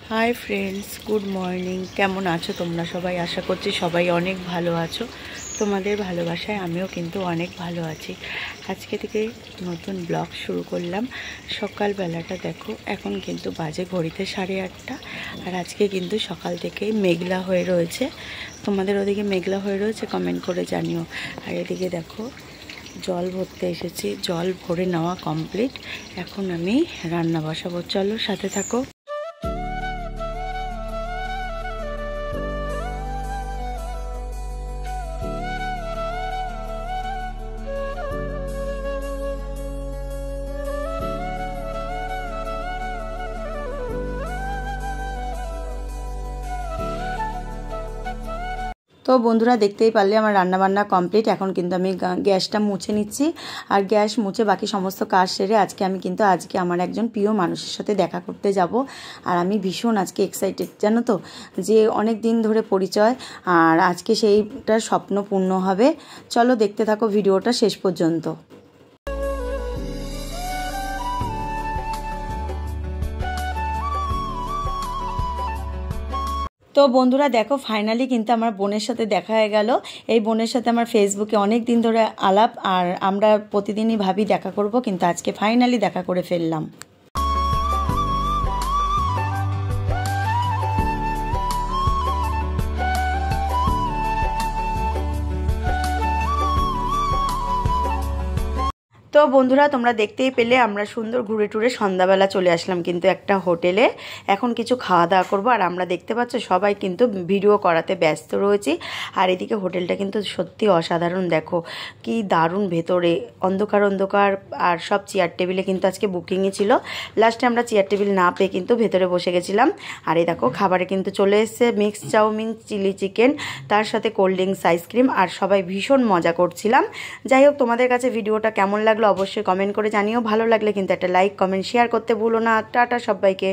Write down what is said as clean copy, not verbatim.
Hi friends, good morning. কেমন আছো তোমরা সবাই? আশা করছি সবাই অনেক ভালো আছো। তোমাদের ভালোবাসায় আমিও কিন্তু অনেক ভালো আছি। আজকে থেকে নতুন ব্লগ শুরু করলাম। সকালবেলাটা দেখো, এখন কিন্তু বাজে ঘড়িতে 8:30। আর আজকে কিন্তু সকাল থেকেই মেঘলা হয়ে রয়েছে। তোমাদের ওদিকে মেঘলা হয়ে রয়েছে? কমেন্ট করে জানিও। আর এদিকে দেখো, জল ভরতে এসেছি, জল ভরে নেওয়া কমপ্লিট। এখন আমি রান্না বসাবো, চলো সাথে থাকো। তো বন্ধুরা, দেখতেই পারলে আমার রান্নাবান্না কমপ্লিট। এখন কিন্তু আমি গ্যাসটা মুছে নিচ্ছি। আর গ্যাস মুছে বাকি সমস্ত কাজ সেরে আজকে আমার একজন প্রিয় মানুষের সাথে দেখা করতে যাব। আর আমি ভীষণ আজকে এক্সাইটেড, জানো তো, যে অনেক দিন ধরে পরিচয়, আর আজকে সেইটার স্বপ্ন পূর্ণ হবে। চলো দেখতে থাকো ভিডিওটা শেষ পর্যন্ত। তো বন্ধুরা দেখো, ফাইনালি কিন্তু আমার বোনের সাথে দেখা হয়ে গেল। এই বোনের সাথে আমার ফেসবুকে অনেক দিন ধরে আলাপ, আর আমরা প্রতিদিনই ভাবি দেখা করব, কিন্তু আজকে ফাইনালি দেখা করে ফেললাম। তো বন্ধুরা, তোমরা দেখতেই পেলে আমরা সুন্দর ঘুরে টুরে সন্ধ্যাবেলা চলে আসলাম কিন্তু একটা হোটেলে। এখন কিছু খাওয়া দাওয়া করবো। আর আমরা দেখতে পাচ্ছ সবাই কিন্তু ভিডিও করাতে ব্যস্ত রয়েছি। আর এদিকে হোটেলটা কিন্তু সত্যি অসাধারণ। দেখো কি দারুণ, ভেতরে অন্ধকার অন্ধকার, আর সব চেয়ার টেবিলে কিন্তু আজকে বুকিংই ছিল। লাস্টে আমরা চেয়ার টেবিল না পেয়ে কিন্তু ভেতরে বসে গেছিলাম। আর এই দেখো, খাবারে কিন্তু চলে এসছে মিক্স চাউমিন, চিলি চিকেন, তার সাথে কোল্ড ড্রিঙ্কস, আইসক্রিম, আর সবাই ভীষণ মজা করছিলাম। যাই হোক, তোমাদের কাছে ভিডিওটা কেমন লাগলো অবশ্যই কমেন্ট করে জানিও। ভালো লাগলে কিন্তু একটা লাইক, কমেন্ট, শেয়ার করতে ভুলো না। টাটা সবাইকে।